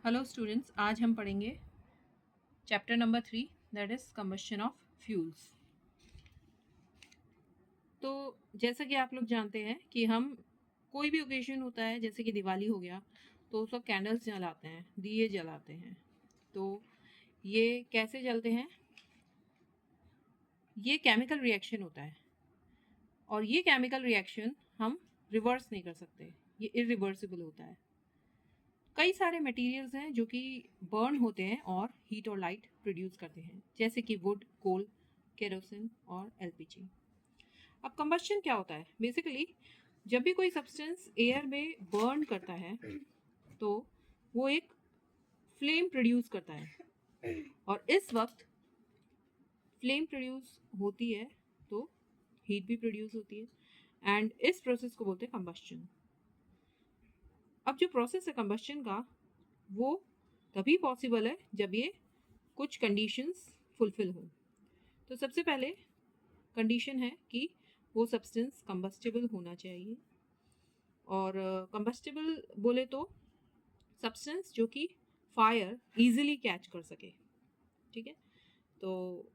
Hello students, आज हम पढ़ेंगे chapter number 3 that is combustion of fuels. तो जैसा कि आप लोग जानते हैं कि हम कोई भी ओकेजन होता है, जैसे कि दिवाली हो गया, तो उस वक्त कैंडल्स जलाते हैं, दिए जलाते हैं। तो ये कैसे जलते हैं? ये केमिकल रिएक्शन होता है और ये केमिकल रिएक्शन हम रिवर्स नहीं कर सकते, ये इरिवर्सिबल होता है। कई सारे मटेरियल्स हैं जो कि बर्न होते हैं और हीट और लाइट प्रोड्यूस करते हैं, जैसे कि वुड, कोल, केरोसिन और एलपीजी। अब कंबस्शन क्या होता है? बेसिकली जब भी कोई सब्सटेंस एयर में बर्न करता है तो वो एक फ्लेम प्रोड्यूस करता है और इस वक्त फ्लेम प्रोड्यूस होती है तो हीट भी प्रोड्यूस होती है एंड इस प्रोसेस को बोलते हैं कंबस्शन। अब जो प्रोसेस है कंबस्शन का, वो तभी पॉसिबल है जब ये कुछ कंडीशंस फुलफिल हो। तो सबसे पहले कंडीशन है कि वो सब्सटेंस कंबस्टिबल होना चाहिए। और कंबस्टिबल बोले तो सब्सटेंस जो कि फायर इजीली कैच कर सके। ठीक है, तो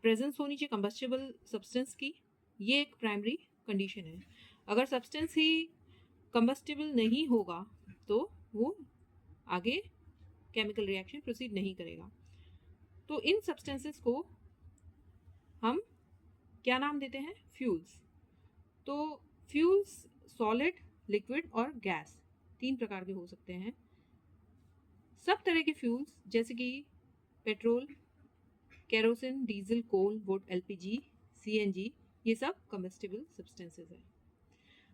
प्रेजेंस होनी चाहिए कंबस्टिबल सब्सटेंस की, ये एक प्राइमरी कंडीशन है। अगर सब्सटेंस ही कंबस्टिबल नहीं होगा तो वो आगे केमिकल रिएक्शन प्रोसीड नहीं करेगा। तो इन सब्सटेंसेस को हम क्या नाम देते हैं? फ्यूल्स। तो फ्यूल्स सॉलिड, लिक्विड और गैस, तीन प्रकार के हो सकते हैं। सब तरह के फ्यूल्स जैसे कि petrol, kerosene, diesel, coal, wood, LPG, CNG, ये सब कम्बस्टिबल सब्सटेंसेस हैं।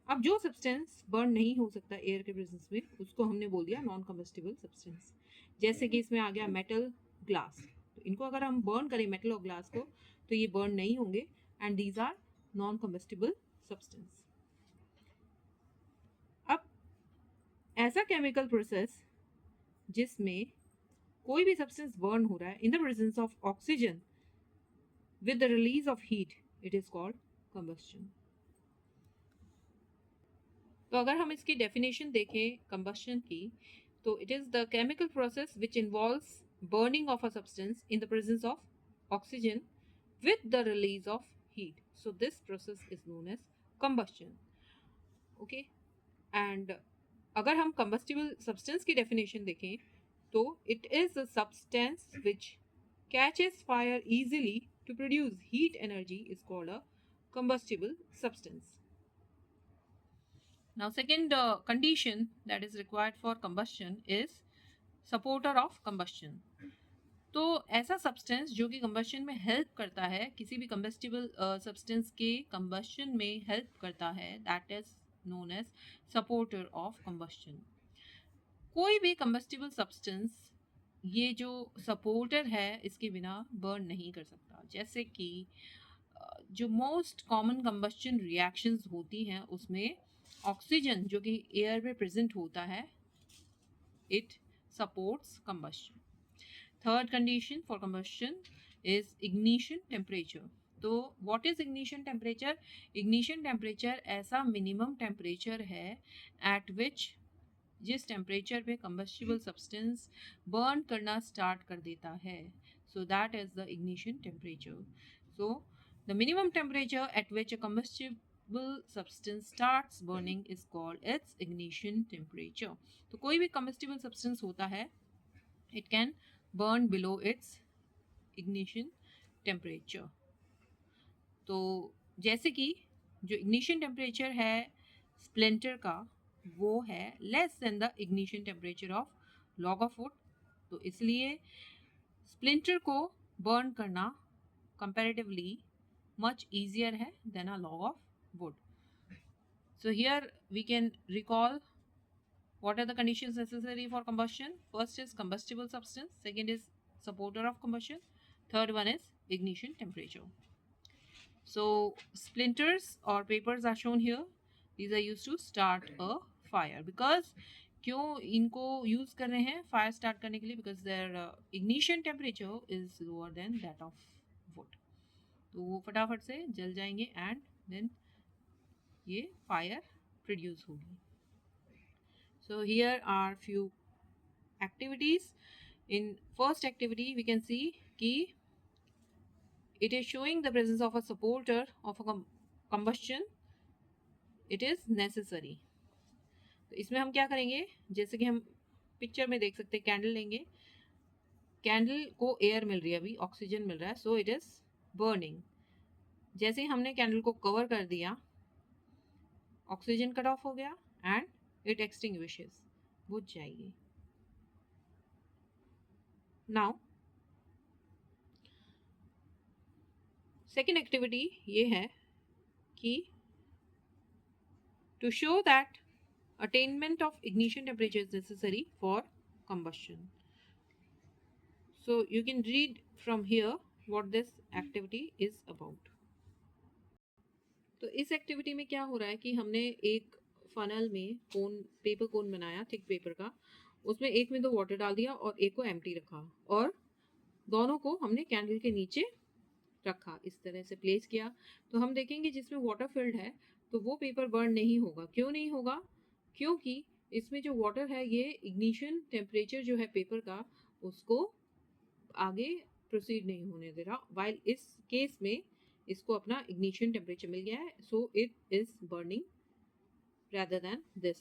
अब जो सब्सटेंस बर्न नहीं हो सकता एयर के प्रेजेंस में, उसको हमने बोल दिया नॉन कम्बस्टिबल सब्सटेंस। जैसे कि इसमें आ गया मेटल, ग्लास। तो इनको अगर हम बर्न करें, मेटल और ग्लास को, तो ये बर्न नहीं होंगे and these are non combustible substance. अब ऐसा केमिकल प्रोसेस जिसमें कोई भी सब्सटेंस बर्न हो रहा है in the presence of oxygen with the release of heat, it is called combustion. तो अगर हम इसकी डेफिनेशन देखें कंबस्शन की, तो it is the chemical process which involves burning of a substance in the presence of oxygen with the release of heat. So this process is known as combustion. Okay, and अगर हम combustible substance की definition देखें तो it is a substance which catches fire easily to produce heat energy is called a combustible substance. Now second condition that is required for combustion is supporter of combustion. तो ऐसा substance जो कि combustion में help करता है, किसी भी combustible substance के कंबशन में हेल्प करता है, that is known as supporter of combustion. कोई भी कंबस्टिबल सब्सटेंस ये जो सपोर्टर है इसके बिना बर्न नहीं कर सकता। जैसे कि जो मोस्ट कॉमन कंबशन रिएक्शंस होती हैं उसमें ऑक्सीजन जो कि एयर में प्रेजेंट होता है, it supports combustion. Third condition for combustion is ignition temperature. तो what is ignition temperature? Ignition temperature ऐसा minimum temperature है at which जिस टेम्परेचर पे combustible substance burn करना start कर देता है, so that is the ignition temperature. So the minimum temperature at which a combustible substance starts burning is called its ignition temperature. तो कोई भी combustible substance होता है, it can burn below its ignition temperature. तो जैसे कि जो ignition temperature है स्प्लिंटर का, वो है less than the ignition temperature of log of wood। तो इसलिए स्प्लिंटर को बर्न करना comparatively much easier है than a log of wood. So here we can recall what are the conditions necessary for combustion. First is combustible substance, second is supporter of combustion, third one is ignition temperature. So splinters or papers are shown here. These are used to start a fire. Because क्यों इनको use कर रहे हैं fire start करने के लिए? Because their ignition temperature is lower than that of wood. तो वो फटाफट से जल जाएंगे एंड देन ये फायर प्रोड्यूस होगी। So here are few activities. In first activity we can see ki it is showing the presence of a supporter of a combustion. It is necessary. तो इसमें हम क्या करेंगे, जैसे कि हम पिक्चर में देख सकते हैं, कैंडल लेंगे, कैंडल को एयर मिल रही है, अभी ऑक्सीजन मिल रहा है, सो इट इज बर्निंग. जैसे ही हमने कैंडल को कवर कर दिया, ऑक्सीजन कट ऑफ हो गया एंड इट एक्सटिंग्विशेस, बुझ जाएगी. नाउ सेकेंड एक्टिविटी ये है कि to show that attainment of ignition temperature is necessary for combustion. So you can read from here what this activity is about. तो इस activity में क्या हो रहा है कि हमने एक फनल में कोन, पेपर कोन बनाया थिक पेपर का, उसमें एक में तो वाटर डाल दिया और एक को एम्प्टी रखा, और दोनों को हमने कैंडल के नीचे रखा, इस तरह से प्लेस किया. तो हम देखेंगे जिसमें वाटर फिल्ड है तो वो पेपर बर्न नहीं होगा. क्यों नहीं होगा? क्योंकि इसमें जो वाटर है ये इग्निशन टेम्परेचर जो है पेपर का उसको आगे प्रोसीड नहीं होने दे रहा, वाइल इस केस में इसको अपना इग्निशन टेम्परेचर मिल गया है, so it is burning rather than this.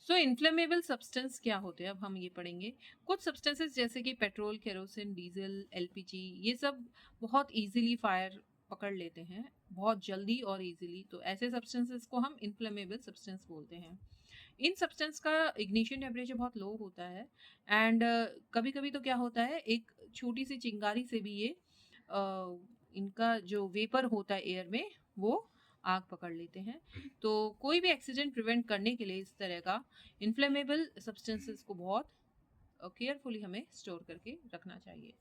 So inflammable substance क्या होते हैं, अब हम ये पढ़ेंगे. कुछ सब्सटेंसेस जैसे कि पेट्रोल, केरोसिन, डीजल, एलपीजी, ये सब बहुत इजीली फायर पकड़ लेते हैं, बहुत जल्दी और इजीली. तो ऐसे सब्सटेंसेस को हम इन्फ्लेमेबल सब्सटेंस बोलते हैं. इन सब्सटेंस का इग्निशन टेम्परेचर बहुत लो होता है एंड कभी कभी तो क्या होता है, एक छोटी सी चिंगारी से भी ये इनका जो वेपर होता है एयर में वो आग पकड़ लेते हैं. तो कोई भी एक्सीडेंट प्रिवेंट करने के लिए इस तरह का इन्फ्लेमेबल सब्सटेंसेस को बहुत केयरफुली हमें स्टोर करके रखना चाहिए.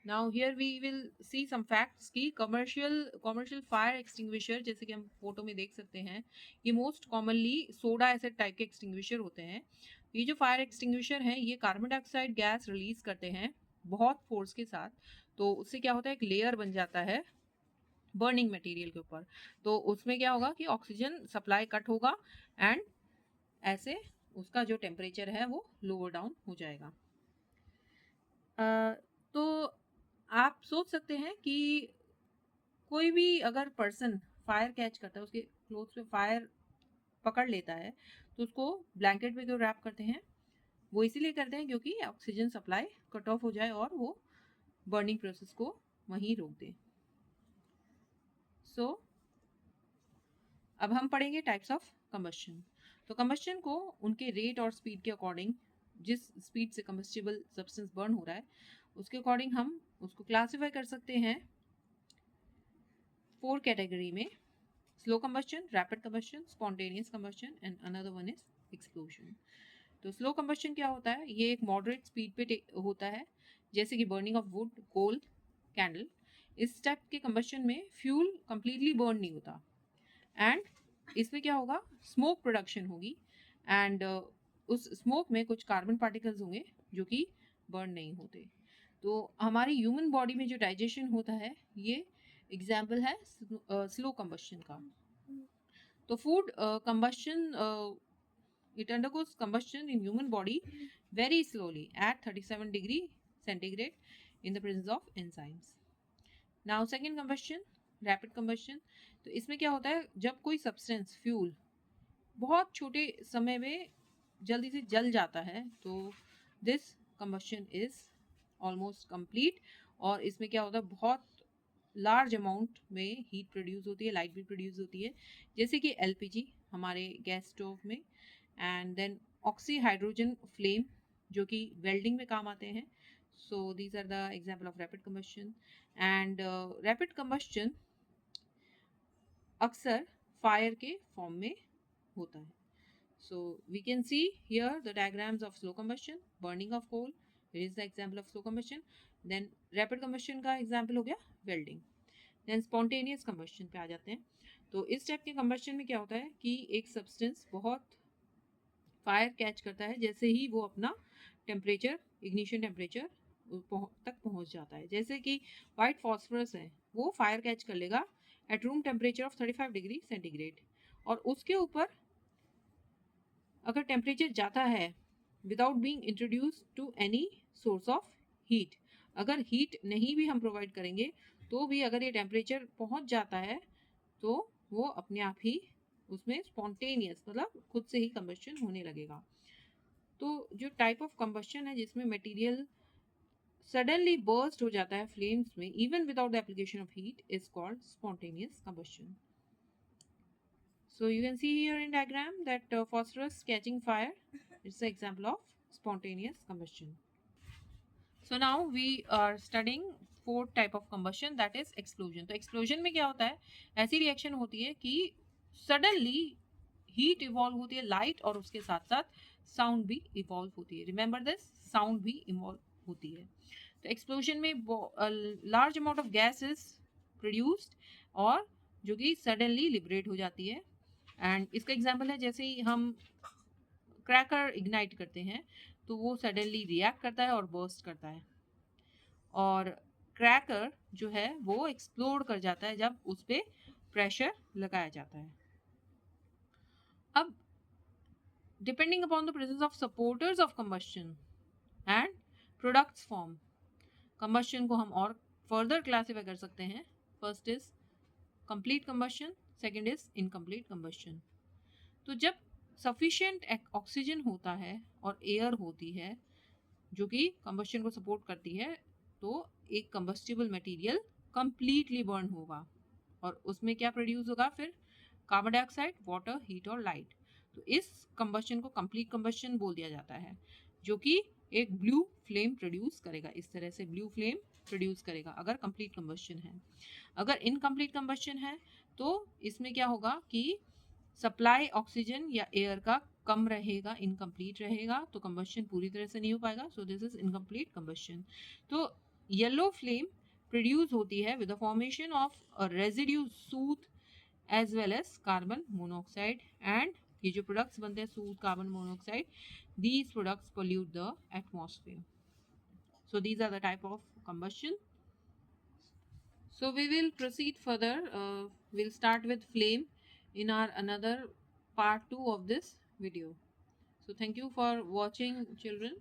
Now here we will see some facts कि कमर्शियल फायर एक्सटिंग्विशर, जैसे कि हम फोटो में देख सकते हैं, ये most commonly soda acid type के एक्सटिंग्विशर होते हैं. ये जो फायर एक्सटिंग्विशर हैं ये कार्बन डाइऑक्साइड गैस रिलीज करते हैं बहुत फोर्स के साथ. तो उससे क्या होता है, एक लेयर बन जाता है बर्निंग मटेरियल के ऊपर. तो उसमें क्या होगा कि ऑक्सीजन सप्लाई कट होगा एंड ऐसे उसका जो टेम्परेचर है वो लोअर डाउन हो जाएगा. तो आप सोच सकते हैं कि कोई भी अगर पर्सन फायर कैच करता है, उसके क्लोथ्स पे फायर पकड़ लेता है, तो उसको ब्लैंकेट पे क्यों रैप करते हैं? वो इसीलिए करते हैं क्योंकि ऑक्सीजन सप्लाई कट ऑफ हो जाए और वो बर्निंग प्रोसेस को वहीं रोक दे. सो अब हम पढ़ेंगे टाइप्स ऑफ कंबस्शन. तो कंबस्शन को उनके रेट और स्पीड के अकॉर्डिंग, जिस स्पीड से कंबस्टिबल सब्सटेंस बर्न हो रहा है उसके अकॉर्डिंग हम उसको क्लासिफाई कर सकते हैं 4 कैटेगरी में: slow combustion, rapid combustion, spontaneous combustion and another one is explosion. तो स्लो कंबस्शन क्या होता है? ये एक मॉडरेट स्पीड पे होता है, जैसे कि burning of wood, coal, candle. इस टाइप के कंबस्शन में फ्यूल कंप्लीटली बर्न नहीं होता एंड इसमें क्या होगा, स्मोक प्रोडक्शन होगी एंड उस स्मोक में कुछ कार्बन पार्टिकल्स होंगे जो कि बर्न नहीं होते. तो हमारी ह्यूमन बॉडी में जो डाइजेशन होता है ये एग्जाम्पल है स्लो कंबस्शन का. तो food combustion, it undergoes combustion in human body very slowly at 37 degree centigrade in the presence of enzymes. Now second combustion, rapid combustion. तो इसमें क्या होता है, जब कोई सब्सटेंस फ्यूल बहुत छोटे समय में जल्दी से जल जाता है तो this combustion is almost complete. और इसमें क्या होता है, बहुत लार्ज अमाउंट में हीट प्रोड्यूस होती है, लाइट भी प्रोड्यूस होती है, जैसे कि एलपीजी हमारे गैस स्टोव में, and then oxy hydrogen flame जो कि वेल्डिंग में काम आते हैं. So these are the example of rapid combustion. And rapid combustion अक्सर फायर के फॉर्म में होता है. So we can see here the diagrams of slow combustion, burning of coal, it is the example of slow combustion. Then rapid combustion का example हो गया welding. Then spontaneous combustion पे आ जाते हैं. तो इस टाइप के कंबस्शन में क्या होता है कि एक सब्सटेंस बहुत फायर कैच करता है जैसे ही वो अपना टेम्परेचर, इग्निशन टेम्परेचर तक पहुंच जाता है. जैसे कि वाइट फॉस्फोरस है, वो फायर कैच कर लेगा at room temperature of 35 degree centigrade और उसके ऊपर अगर टेम्परेचर जाता है without being introduce to any source of heat, अगर हीट नहीं भी हम प्रोवाइड करेंगे तो भी अगर ये टेम्परेचर पहुंच जाता है तो वो अपने आप ही उसमें स्पॉन्टेनियस मतलब खुद से ही कंबस्शन होने लगेगा। तो जो टाइप ऑफ कंबस्शन है जिसमें मटेरियल सडनली बर्स्ट हो जाता है फ्लेम्स में even without the application of heat is called spontaneous combustion. So you can see here in diagram that phosphorus catching fire, it's an example of spontaneous combustion. So now we are studying fourth type of combustion, that is explosion. तो explosion में क्या होता है, ऐसी reaction होती है कि suddenly heat evolve होती है, लाइट और उसके साथ साथ साउंड भी इवॉल्व होती है। रिमेंबर दिस, साउंड भी इवॉल्व होती है। तो एक्सप्लोजन में large amount of gas is produced और जो कि सडनली लिबरेट हो जाती है। एंड इसका एग्जाम्पल है जैसे ही हम क्रैकर इग्नाइट करते हैं तो वो सडनली रिएक्ट करता है और बर्स्ट करता है, और क्रैकर जो है वो एक्सप्लोड कर जाता है जब उस पर प्रेशर लगाया जाता है। अब depending upon the presence of supporters of combustion and products form, combustion को हम और फर्दर क्लासिफाई कर सकते हैं। First is complete combustion, second is incomplete combustion. तो जब सफिशिएंट ऑक्सीजन होता है और एयर होती है जो कि कंबस्शन को सपोर्ट करती है, तो एक कंबस्टिबल मटेरियल कंप्लीटली बर्न होगा और उसमें क्या प्रोड्यूस होगा, फिर कार्बन डाइऑक्साइड, वाटर, हीट और लाइट। तो इस कंबस्शन को कंप्लीट कंबस्शन बोल दिया जाता है, जो कि एक ब्लू फ्लेम प्रोड्यूस करेगा। इस तरह से ब्लू फ्लेम प्रोड्यूस करेगा अगर कंप्लीट कंबस्शन है। अगर इनकम्प्लीट कंबस्शन है तो इसमें क्या होगा कि सप्लाई ऑक्सीजन या एयर का कम रहेगा, इनकम्प्लीट रहेगा, तो कंबस्शन पूरी तरह से नहीं हो पाएगा। So this is incomplete combustion. तो येलो फ्लेम प्रोड्यूस होती है with the formation of a residue soot as well as carbon monoxide, and ये जो प्रोडक्ट्स बनते हैं soot, carbon monoxide, these products pollute the atmosphere. So these are the type of combustion. So we will proceed further. We'll start with flame in our another part 2 of this video. So thank you for watching, children.